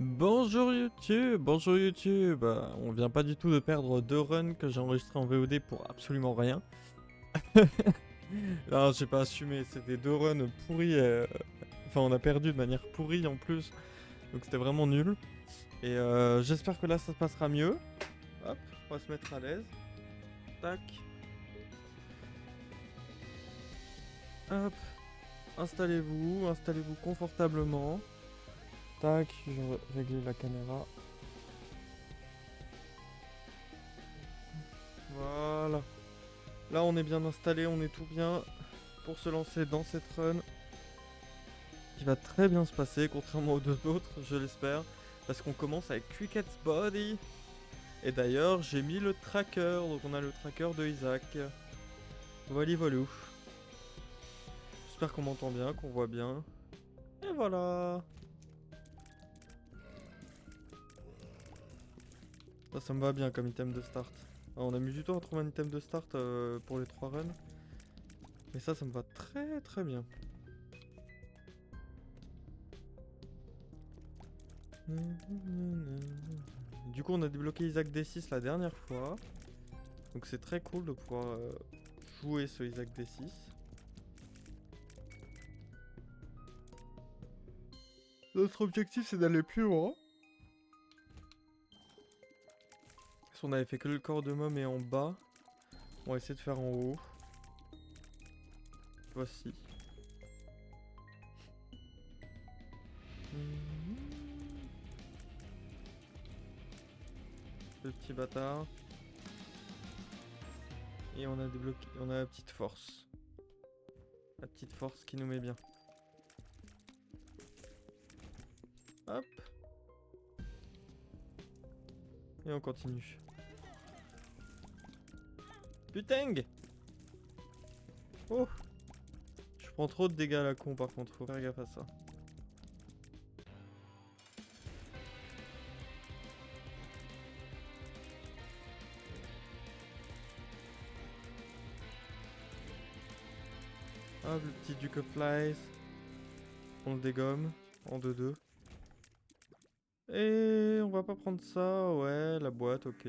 Bonjour YouTube, bonjour YouTube. On vient pas du tout de perdre 2 runs que j'ai enregistrés en VOD pour absolument rien. Non, j'ai pas assumé, c'était 2 runs pourris. Enfin, on a perdu de manière pourrie en plus, donc c'était vraiment nul. Et j'espère que là ça se passera mieux. Hop, on va se mettre à l'aise. Tac. Hop, installez-vous confortablement. Tac, je vais régler la caméra. Voilà. Là, on est bien installé, on est tout bien pour se lancer dans cette run qui va très bien se passer, contrairement aux 2 autres, je l'espère, parce qu'on commence avec Cricket's Body. Et d'ailleurs, j'ai mis le tracker, donc on a le tracker de Isaac. Voilà, voilou. J'espère qu'on m'entend bien, qu'on voit bien. Et voilà. Ça me va bien comme item de start. On a mis du temps à trouver un item de start pour les 3 runs. Mais ça me va très très bien. Du coup, on a débloqué Isaac D6 la dernière fois. Donc c'est très cool de pouvoir jouer ce Isaac D6. Notre objectif, c'est d'aller plus loin. Si on avait fait que le corps de Mom et en bas, on va essayer de faire en haut. Voici. Le petit bâtard. Et on a débloqué, on a la petite force. La petite force qui nous met bien. Hop. Et on continue. Putain! Oh! Je prends trop de dégâts à la con par contre, faut faire gaffe à ça. Hop, le petit Duke of Flies. On le dégomme en 2-2. Et on va pas prendre ça, ouais, la boîte, ok.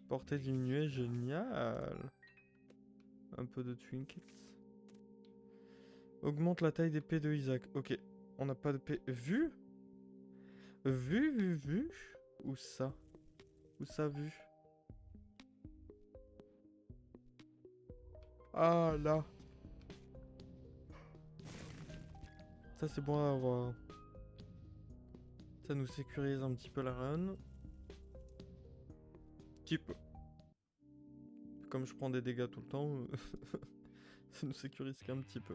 Portée diminuée, génial. Un peu de trinkets. Augmente la taille d'épée de Isaac. Ok, on n'a pas d'épée. Vu? Vu? Où ça? Où ça vu? Ah là. Ça c'est bon à avoir. Ça nous sécurise un petit peu la run. Petit peu. Comme je prends des dégâts tout le temps, ça nous sécurise qu'un petit peu.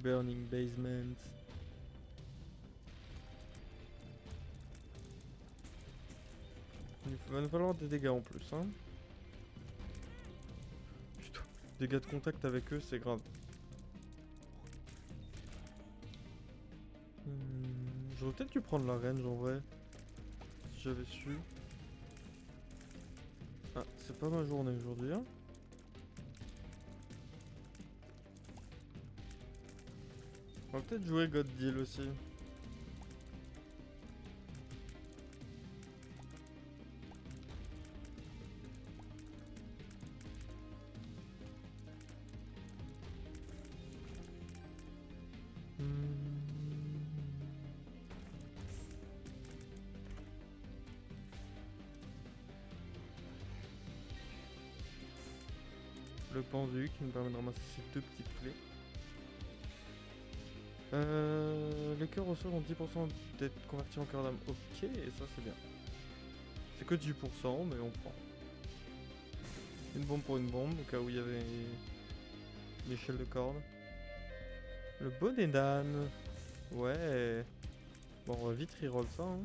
Burning Basement. Il va nous falloir des dégâts en plus, hein. Putain, dégâts de contact avec eux, c'est grave. J'aurais peut-être dû prendre la range en vrai. Si j'avais su. Ah, c'est pas ma journée aujourd'hui, hein. On va peut-être jouer God Deal aussi. Le pendu qui nous permet de ramasser ces 2 petites clés. Les cœurs au sol ont 10% d'être convertis en cœur d'âme. Ok, et ça c'est bien. C'est que 10%, mais on prend. Une bombe pour une bombe, au cas où il y avait une échelle de corde. Le bonnet d'âne. Ouais. Bon, on va vite reroll ça. Hein.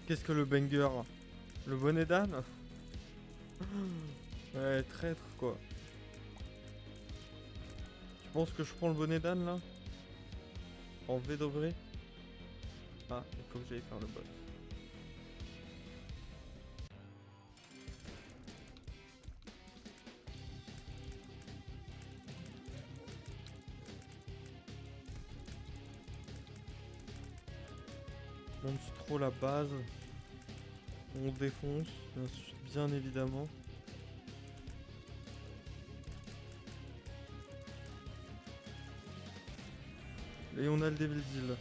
Qu'est-ce que le banger? Le bonnet d'âne. Ouais, traître quoi. Tu penses que je prends le bonnet d'âne là? En V de vrai? Ah, il faut que j'aille faire le boss. Monte trop la base. On défonce, bien évidemment. Et on a le Devil Deal.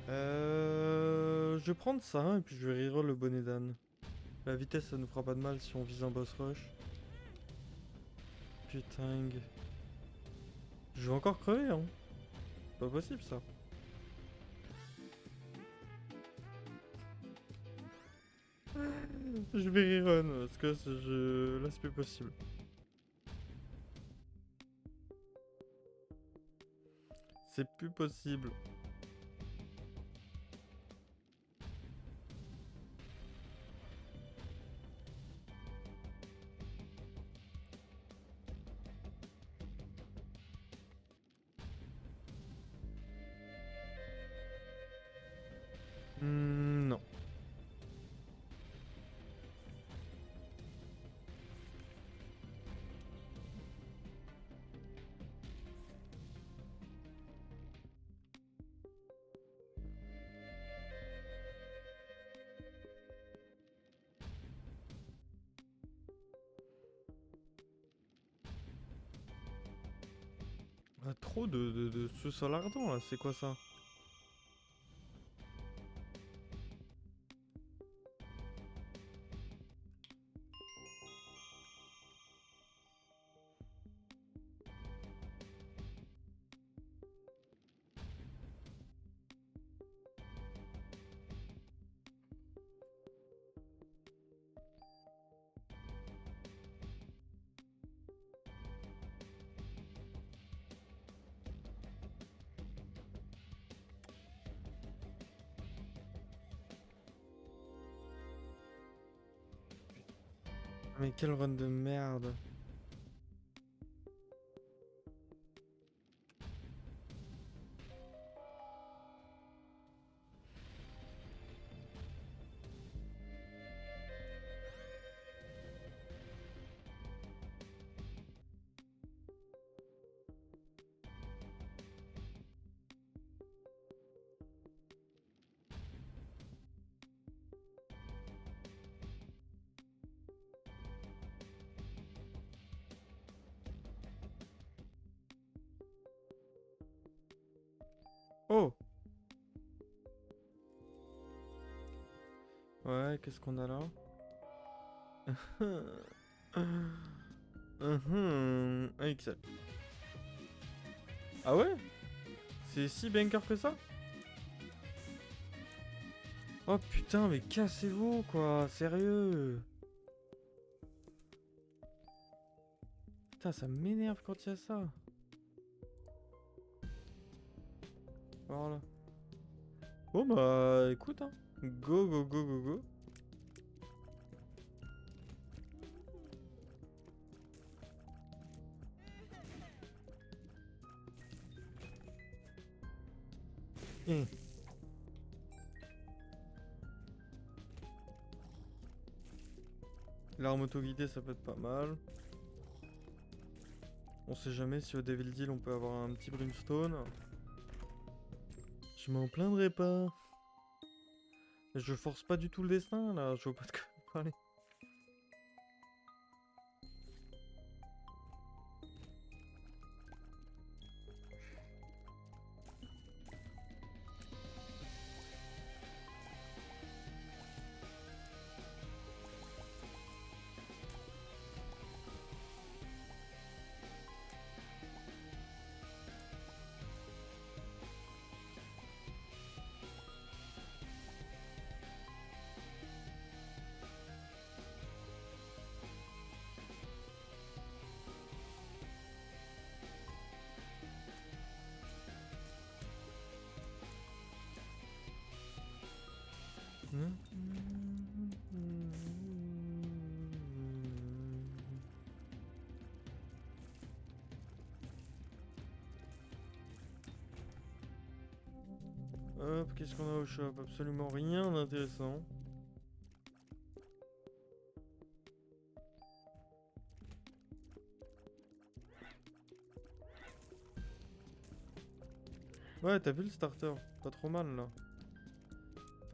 Je vais prendre ça et puis je vais reroll le bonnet d'âne. La vitesse ça nous fera pas de mal si on vise un boss rush. Putain. Je vais encore crever hein. Pas possible ça. Je vais rerun parce que là c'est plus possible. C'est plus possible. Non. Ah, trop de sous-sol ardent là, c'est quoi ça? Mais quel run de merde. Oh! Ouais, qu'est-ce qu'on a là? AXL. Ah ouais? C'est si banker que ça? Oh putain, mais cassez-vous quoi, sérieux. Putain, ça m'énerve quand il y a ça. Voilà. Bon bah écoute hein. Go go go go go. L'arme auto-guidée ça peut être pas mal. On sait jamais si au Devil Deal on peut avoir un petit brimstone. Je m'en plaindrai pas. Je force pas du tout le destin là, je vois pas de quoi vous parler. Hop, qu'est-ce qu'on a au shop? Absolument rien d'intéressant. Ouais, t'as vu le starter? Pas trop mal là.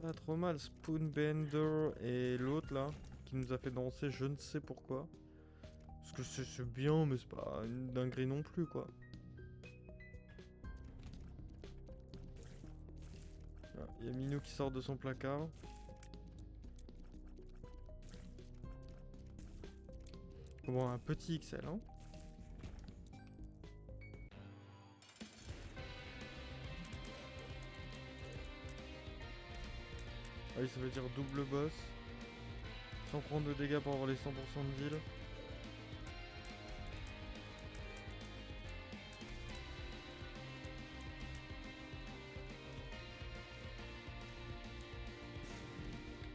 Pas trop mal. Spoonbender et l'autre là, qui nous a fait danser, je ne sais pourquoi. Parce que c'est bien, mais c'est pas une dinguerie non plus quoi. Il y a Minou qui sort de son placard. Bon, un petit XL, hein. Ah oui, ça veut dire double boss. Sans prendre de dégâts pour avoir les 100% de deal.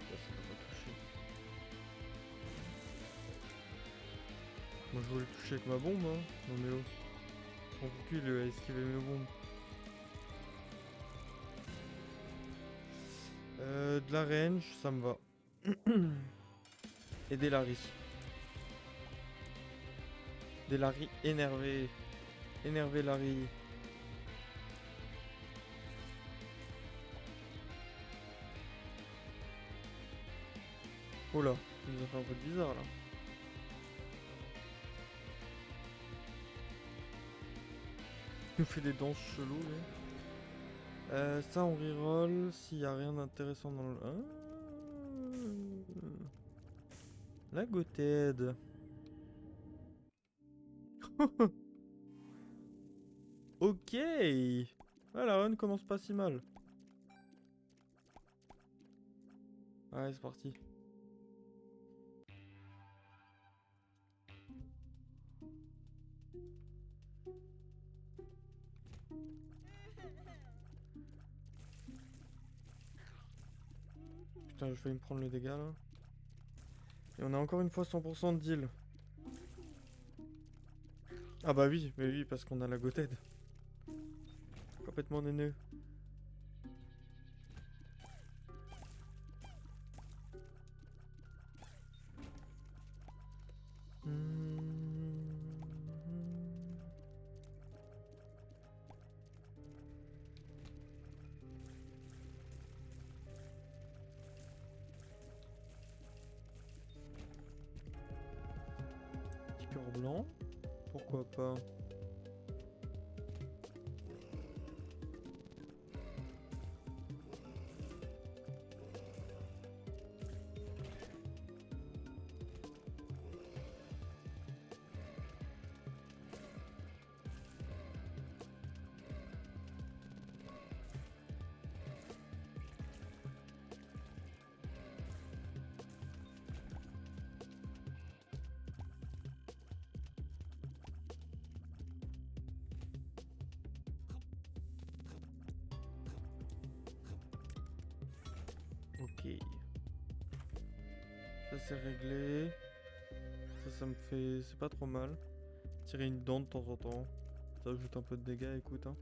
Ça va pas toucher. Moi je voulais le toucher avec ma bombe, hein. Non mais oh. Son cul, il a esquivé mes bombes. De la range, ça me va. Et des Larry. Des Larry énervés. Énervé Larry. Oh là, il nous a fait un peu bizarre là. Il nous fait des danses cheloues là. Ça on reroll s'il y a rien d'intéressant dans le... La Gothead. Ok. Ah, la run commence pas si mal. Ouais, c'est parti. Putain, je vais me prendre le dégât là. Et on a encore une fois 100% de deal. Ah bah oui, mais oui, parce qu'on a la Gothead. Complètement néneux. Petit cœur blanc. Pourquoi pas. Ok. Ça c'est réglé. Ça me fait... C'est pas trop mal. Tirer une dent de temps en temps. Ça ajoute un peu de dégâts, écoute. Hein.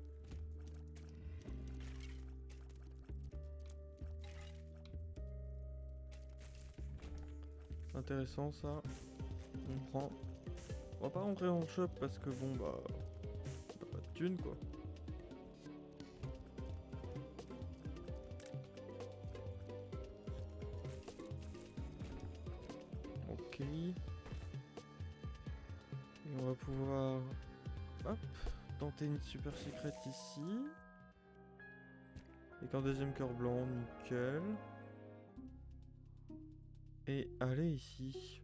Intéressant ça. On prend. On va pas rentrer en shop parce que bon bah... On a pas de thunes quoi. Ok. Et on va pouvoir... Hop. Tenter une super secret ici. Avec un deuxième cœur blanc, nickel. Et aller ici.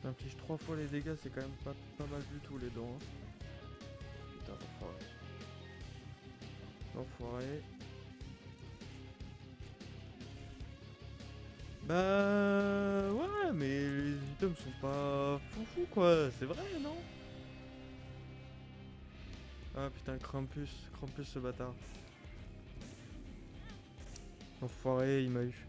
J'inflige 3 fois les dégâts, c'est quand même pas mal du tout les dents. Hein. Putain, l'enfoiré. L'enfoiré. Bah ouais, mais les items sont pas foufou quoi, c'est vrai non? Ah putain, Krampus ce bâtard. L'enfoiré, il m'a eu.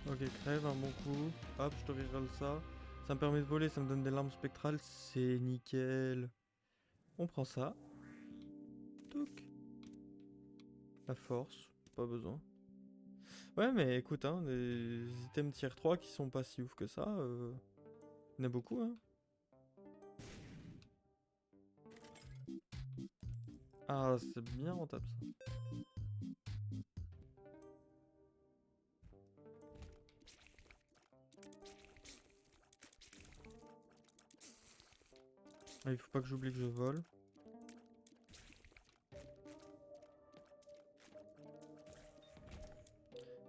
Ok, crève un bon coup. Hop, je te reroll ça. Ça me permet de voler, ça me donne des larmes spectrales. C'est nickel. On prend ça. Toc. La force, pas besoin. Ouais, mais écoute, hein, des items tier 3 qui sont pas si ouf que ça. Il y en a beaucoup, hein. Ah, c'est bien rentable ça. Ah, il faut pas que j'oublie que je vole.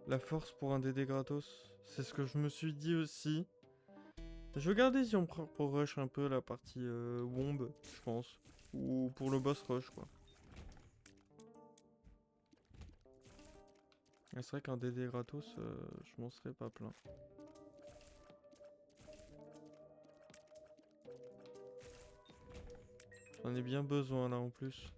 La force pour un DD gratos, c'est ce que je me suis dit aussi. Je vais regarder si on prend pour rush un peu la partie Womb, je pense. Ou pour le boss rush, quoi. Et c'est vrai qu'un DD gratos, je m'en serais pas plein. J'en ai bien besoin là en plus.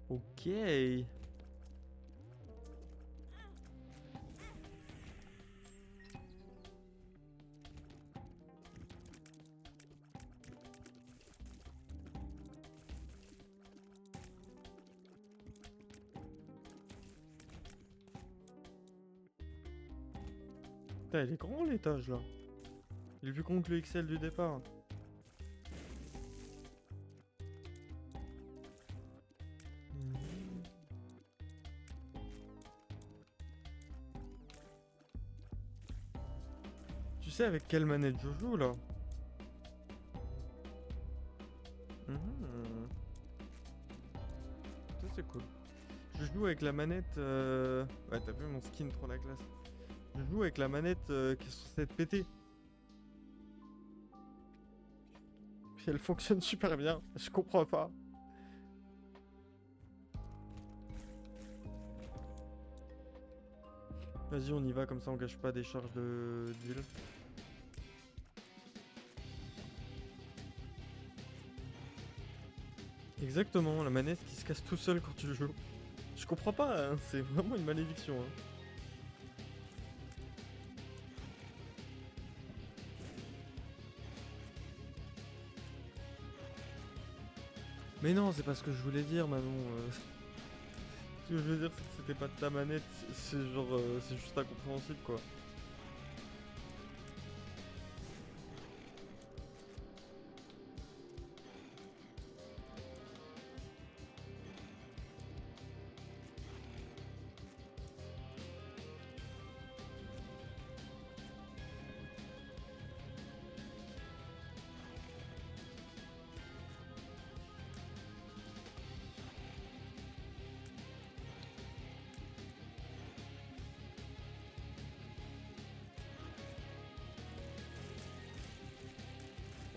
Ok. Putain, il est grand l'étage là. Il est plus con que le XL du départ. Mhm. Tu sais avec quelle manette je joue là? Mhm. Ça c'est cool. Je joue avec la manette. Ouais, t'as vu mon skin trop la classe. Je joue avec la manette qui est censée être pétée. Puis elle fonctionne super bien. Je comprends pas. Vas-y, on y va comme ça, on gâche pas des charges de d'huile. Exactement, la manette qui se casse tout seul quand tu joues. Je comprends pas, hein, c'est vraiment une malédiction. Hein. Mais non, c'est pas ce que je voulais dire, Manon. Ce que je veux dire, c'est que c'était pas de ta manette. C'est genre, c'est juste incompréhensible, quoi.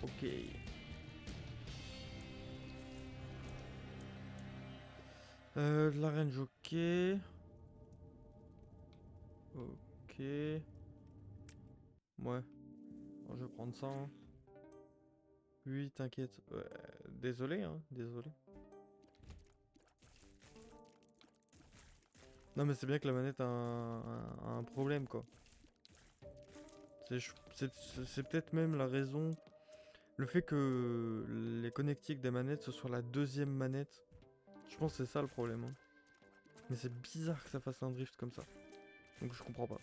Ok. De la range, ok. Ok. Ouais. Bon, je vais prendre ça. Hein. Oui, t'inquiète. Désolé, hein. Désolé. Non, mais c'est bien que la manette a un problème, quoi. C'est peut-être même la raison. Le fait que les connectiques des manettes ce soit la deuxième manette. Je pense que c'est ça le problème. Hein. Mais c'est bizarre que ça fasse un drift comme ça. Donc je comprends pas.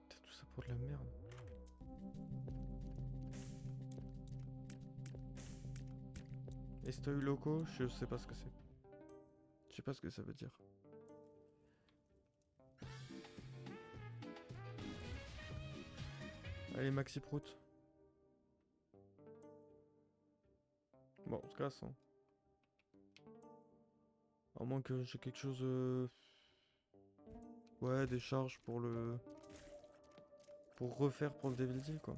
C'est tout ça pour de la merde. Estoy loco, je sais pas ce que c'est. Je sais pas ce que ça veut dire. Allez, Maxi Prout. Bon, on se casse. Hein. À moins que j'ai quelque chose. Ouais, des charges pour le. Pour refaire pour le Devil Deal, quoi.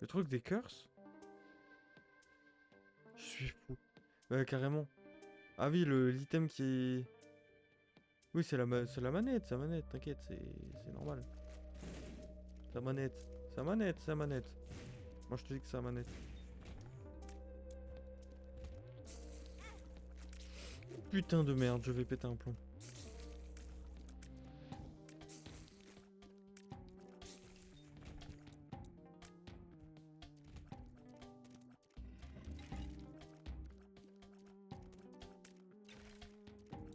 Le truc des curses? Je suis fou. Carrément. Ah oui, l'item qui est... Oui, c'est la manette, sa manette, t'inquiète, c'est normal. Sa manette, sa manette, sa manette. Moi je te dis que c'est sa manette. Putain de merde, je vais péter un plomb.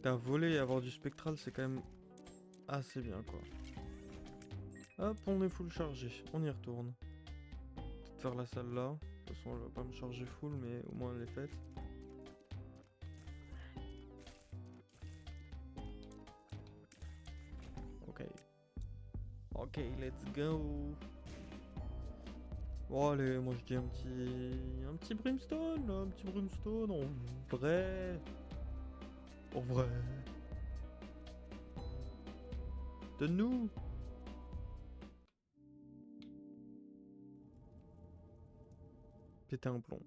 T'as volé et avoir du spectral, c'est quand même assez bien quoi. Hop, on est full chargé, on y retourne. Peut-être faire la salle là. De toute façon, elle va pas me charger full, mais au moins elle est faite. Ok. Ok, let's go. Bon allez, moi je dis un petit brimstone, là, un petit brimstone en vrai. En vrai. Donne-nous. Péter un plomb.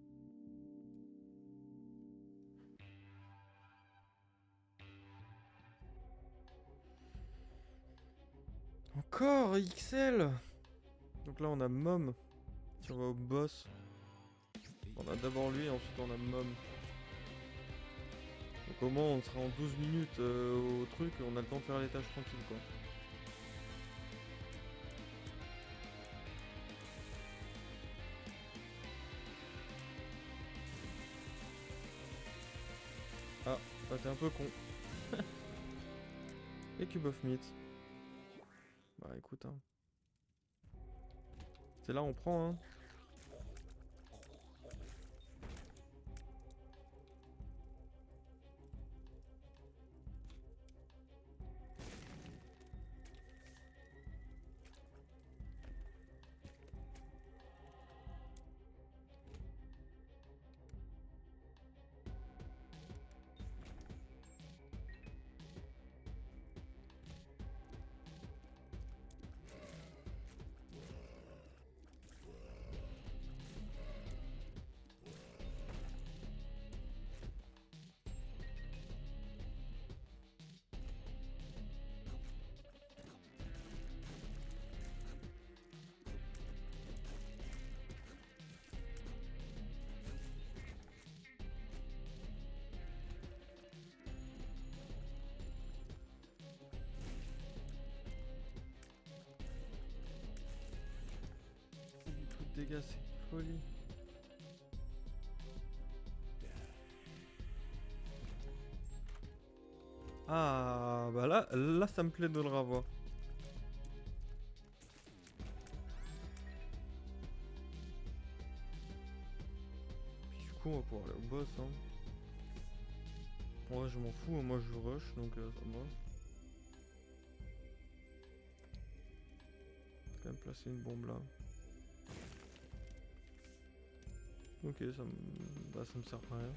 Encore XL. Donc là on a Mom. Si on va au boss. On a d'abord lui, ensuite on a Mom. Donc au moins on sera en 12 minutes au truc, on a le temps de faire les tâches tranquilles quoi. Ah, bah t'es un peu con. Et Cube of Meat. Bah écoute hein. C'est là on prend hein. Tout de dégâts, c'est une folie. Ah bah là ça me plaît de le revoir. Puis du coup on va pouvoir aller au boss hein. Moi je m'en fous, moi je rush donc ça va. Quand même placer une bombe là. Ok, ça me sert à rien.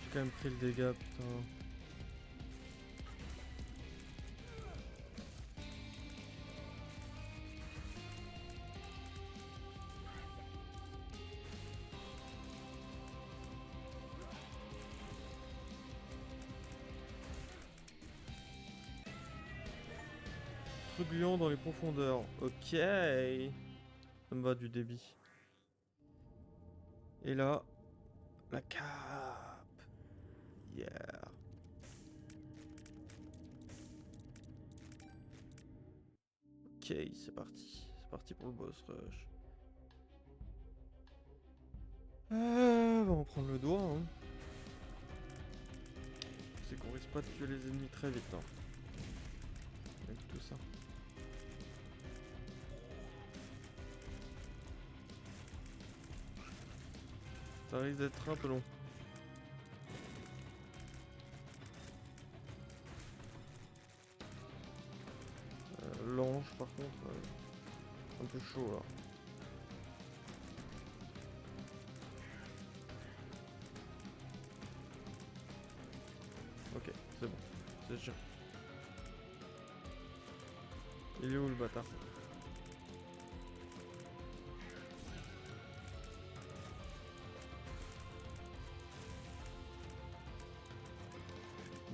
J'ai quand même pris le dégât, putain. Trublion dans les profondeurs. Ok. Ça me va du débit. Et là, la cape. Yeah. Ok, c'est parti. C'est parti pour le boss rush. On va prendre le doigt. Hein. C'est qu'on risque pas de tuer les ennemis très vite. Hein. Avec tout ça. Ça risque d'être un peu long. L'ange par contre, un peu chaud là. Ok, c'est bon. C'est sûr. Il est où le bâtard?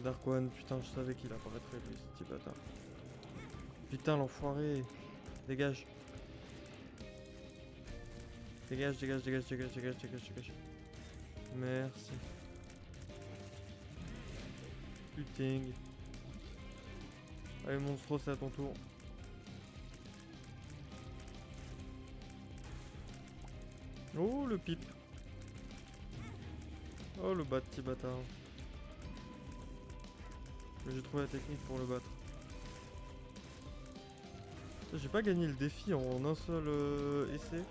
Dark One, putain, je savais qu'il apparaîtrait lui, ce petit bâtard. Putain, l'enfoiré. Dégage. Dégage, dégage, dégage, dégage, dégage, dégage, dégage. Merci. Putain. Allez, Monstro, c'est à ton tour. Oh, le pipe. Oh, le petit bâtard. J'ai trouvé la technique pour le battre. J'ai pas gagné le défi en un seul essai.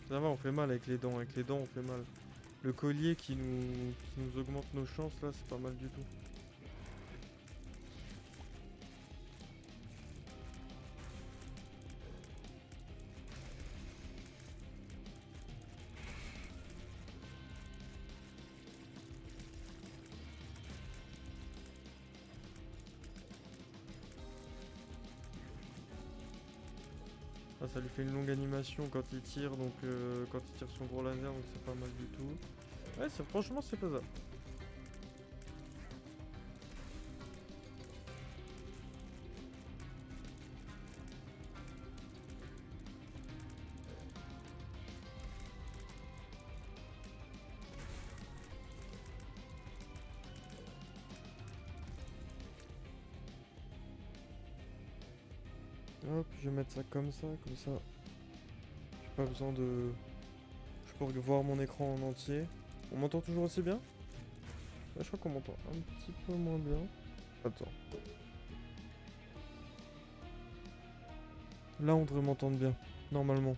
Ça va, on fait mal avec les dents. Avec les dents, on fait mal. Le collier qui nous augmente nos chances, là, c'est pas mal du tout. Ah, ça lui fait une longue animation quand il tire, donc quand il tire son gros laser, donc c'est pas mal du tout. Ouais, franchement, c'est pas ça. Hop, je vais mettre ça comme ça, j'ai pas besoin de... Je peux voir mon écran en entier. On m'entend toujours aussi bien? Ouais, je crois qu'on m'entend un petit peu moins bien. Attends. Là, on devrait m'entendre bien, normalement.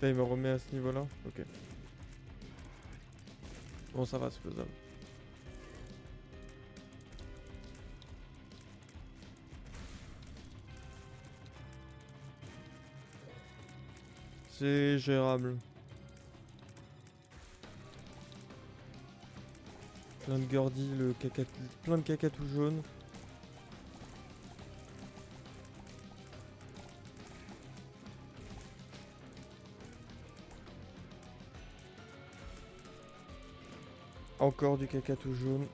Là, il me remet à ce niveau-là? Ok. Bon, ça va, c'est faisable. C'est gérable. Plein de Gordy, plein de caca tout jaune. Encore du caca tout jaune.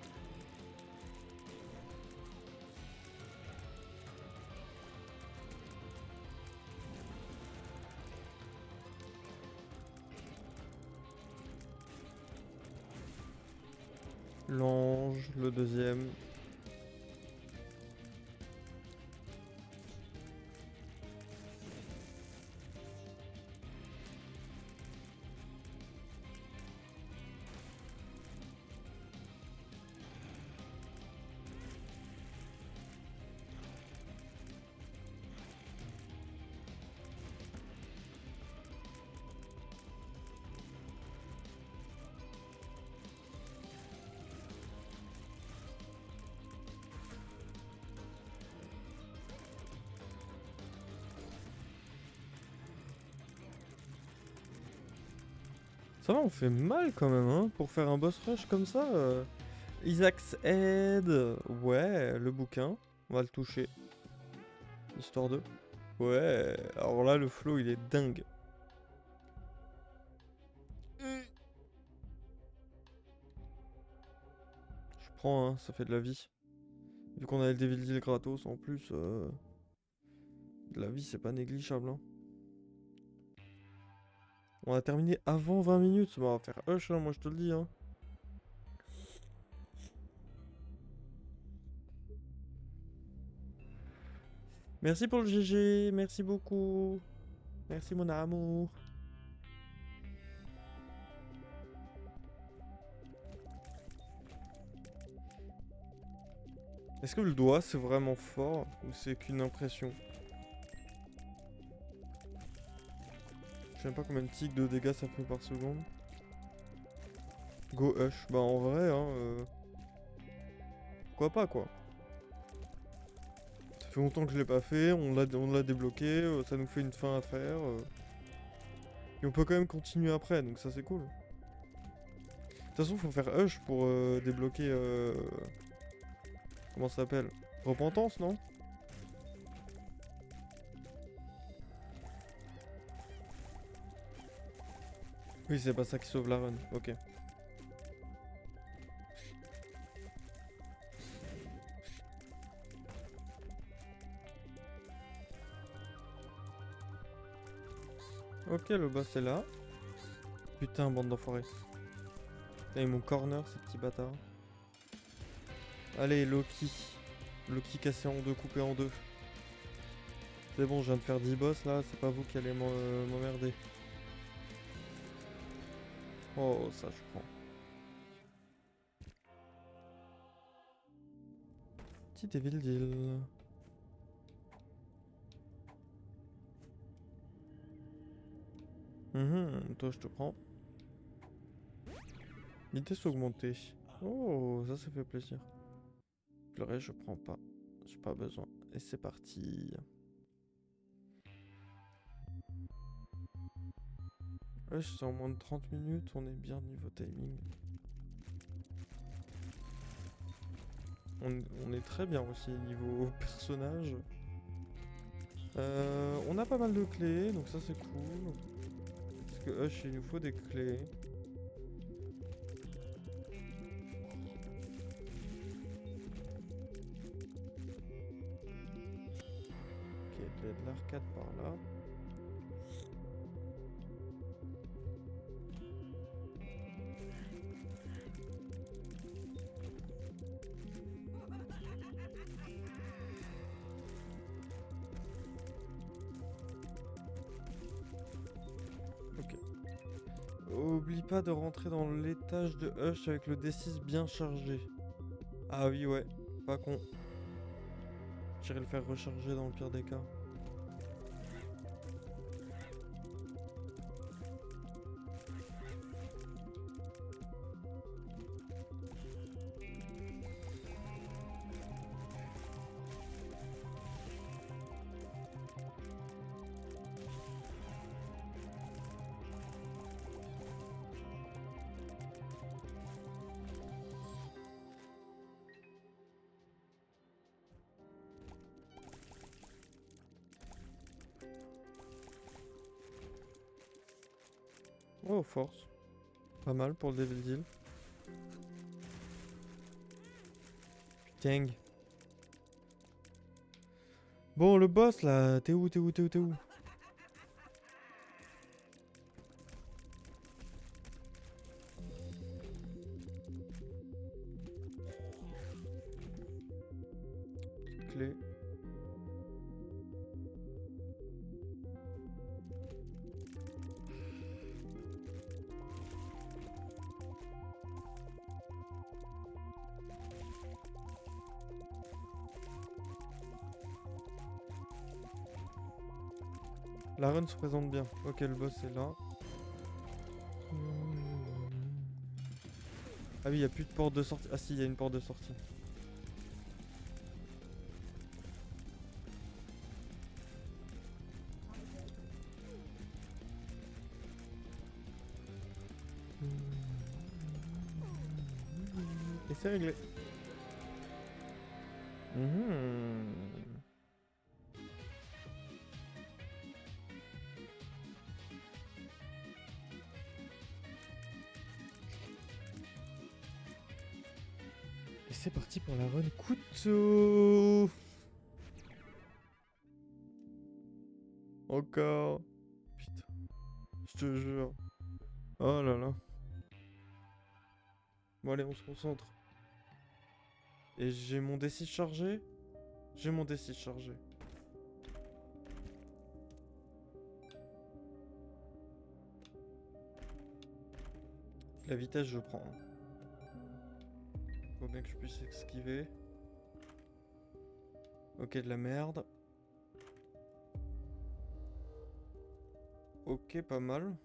L'ange, le deuxième. Ça va, on fait mal quand même, hein, pour faire un boss rush comme ça. Isaac's Head, ouais, le bouquin, on va le toucher. Histoire de... Ouais, alors là, le flow, il est dingue. Je prends, hein, ça fait de la vie. Vu qu'on a le Devil Deal gratos, en plus, de la vie, c'est pas négligeable, hein. On a terminé avant 20 minutes, on va faire hush, hein, moi je te le dis, hein. Merci pour le GG, merci beaucoup. Merci mon amour. Est-ce que le doigt c'est vraiment fort ou c'est qu'une impression? Je sais même pas combien de tics de dégâts ça fait par seconde. Go Hush, bah en vrai hein... pourquoi pas quoi. Ça fait longtemps que je l'ai pas fait, on l'a débloqué, ça nous fait une fin à faire. Et on peut quand même continuer après, donc ça c'est cool. De toute façon, faut faire Hush pour débloquer... comment ça s'appelle? Repentance, non? Oui, c'est pas ça qui sauve la run, ok. Ok, le boss est là. Putain, bande d'enfoirés. Ils m'ont corner, ces petits bâtards. Allez, Loki. Loki cassé en deux, coupé en deux. C'est bon, je viens de faire 10 boss là, c'est pas vous qui allez m'emmerder. Oh, ça je prends. Petit Evil Deal. Toi je te prends. Vitesse augmentée. Oh, ça fait plaisir. Le reste je prends pas. J'ai pas besoin. Et c'est parti. Ouais, c'est en moins de 30 minutes, on est bien niveau timing. On est très bien aussi niveau personnage. On a pas mal de clés, donc ça c'est cool. Parce que Hush, il nous faut des clés. Ok, il y a de l'arcade par là. Ok. Oublie pas de rentrer dans l'étage de Hush avec le D6 bien chargé. Ah oui, ouais, pas con. J'irai le faire recharger dans le pire des cas. Oh, force. Pas mal pour le Devil Deal. Putain. Bon, le boss là, t'es où? Clé. La run se présente bien. Ok, le boss est là. Ah oui, il n'y a plus de porte de sortie. Ah si, il y a une porte de sortie. Et c'est réglé. Et c'est parti pour la run couteau. Encore. Putain. Je te jure. Oh là là. Bon allez, on se concentre. Et j'ai mon D6 chargé. J'ai mon D6 chargé. La vitesse, je prends. Faut bien que je puisse esquiver. Ok, de la merde. Ok, pas mal.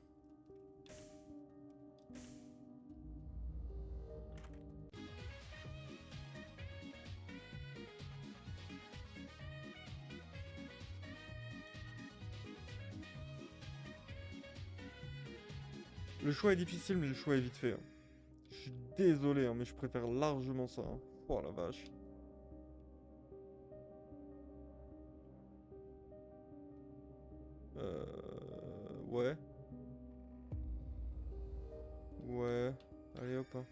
Le choix est difficile, mais le choix est vite fait. Hein. Je suis désolé, hein, mais je préfère largement ça. Hein. Oh la vache. Ouais. Ouais. Allez hop. Hein.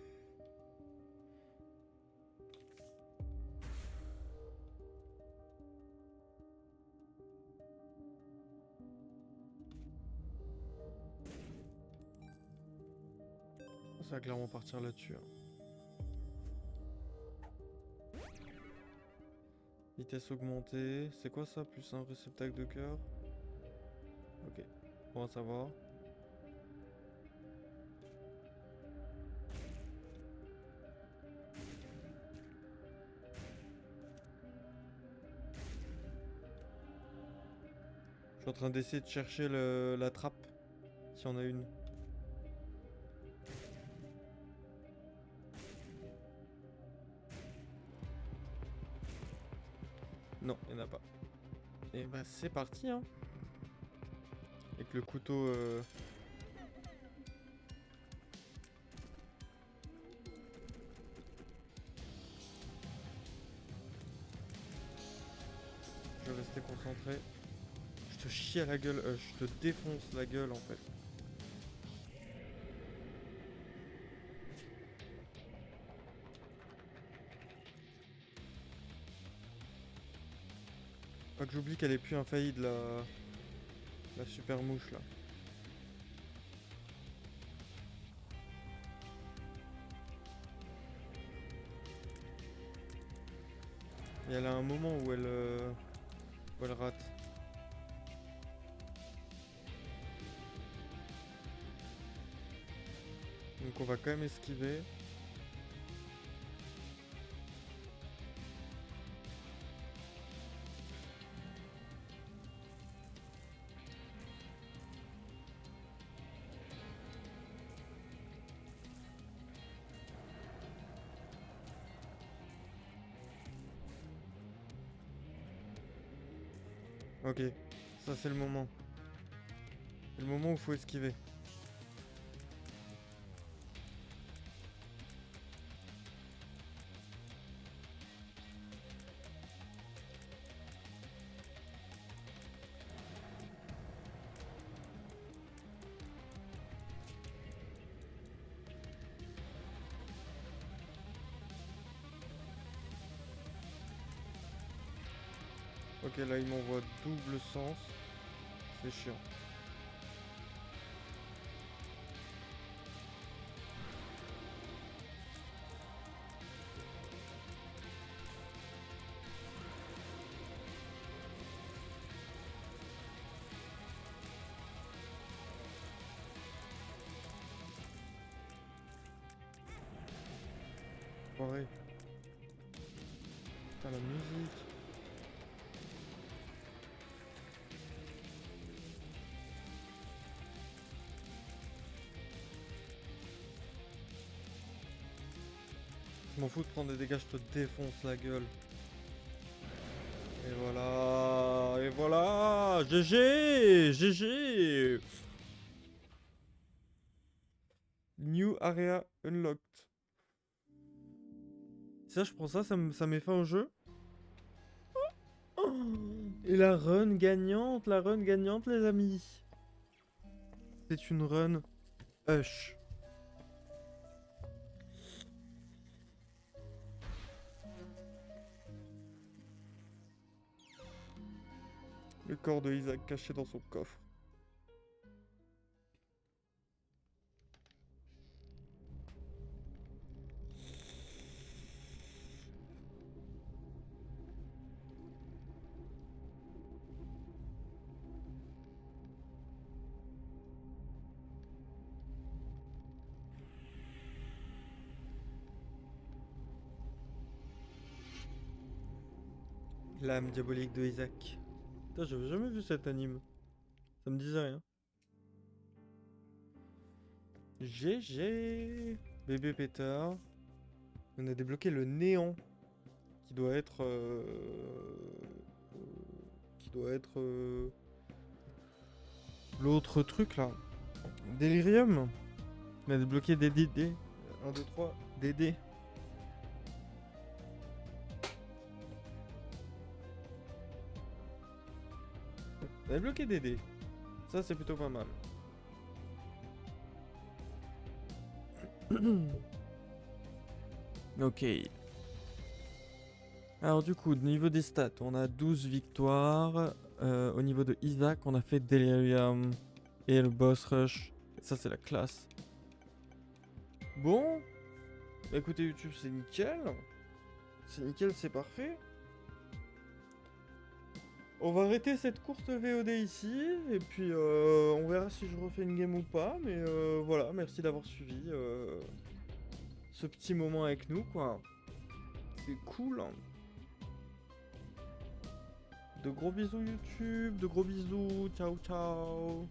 Ça va clairement partir là-dessus. Hein. Vitesse augmentée. C'est quoi ça? Plus un réceptacle de cœur. Ok. On va savoir. Je suis en train d'essayer de chercher la trappe. S'il y en a une. Non, il n'y en a pas. Et bah c'est parti hein. Avec le couteau... Je vais rester concentré. Je te chie à la gueule, je te défonce la gueule en fait. Pas que j'oublie qu'elle est plus infaillible la super mouche là. Et elle a un moment où elle rate. Donc on va quand même esquiver. Ok, ça c'est le moment. C'est le moment où il faut esquiver. Ok, là il m'envoie double sens. C'est chiant. Ouais. Putain, la musique. Je m'en fous de prendre des dégâts, je te défonce la gueule. Et voilà, et voilà, GG, GG. New area unlocked. Ça, je prends ça, ça met fin au jeu. Oh, et la run gagnante, les amis. C'est une run Hush. Le corps de Isaac caché dans son coffre. L'âme diabolique de Isaac. Putain, j'avais jamais vu cet anime. Ça me disait rien. GG. Bébé pétard. On a débloqué le néant. Qui doit être... l'autre truc là. Delirium. On a débloqué des DD. 1, 2, 3, DD. On a débloqué des dés. Ça, c'est plutôt pas mal. Ok. Alors du coup, au niveau des stats, on a 12 victoires. Au niveau de Isaac, on a fait Delirium et le boss rush. Ça, c'est la classe. Bon. Bah, écoutez YouTube, c'est nickel. C'est nickel, c'est parfait. On va arrêter cette courte VOD ici. Et puis, on verra si je refais une game ou pas. Mais voilà, merci d'avoir suivi ce petit moment avec nous, quoi. C'est cool. De gros bisous YouTube, de gros bisous, ciao ciao.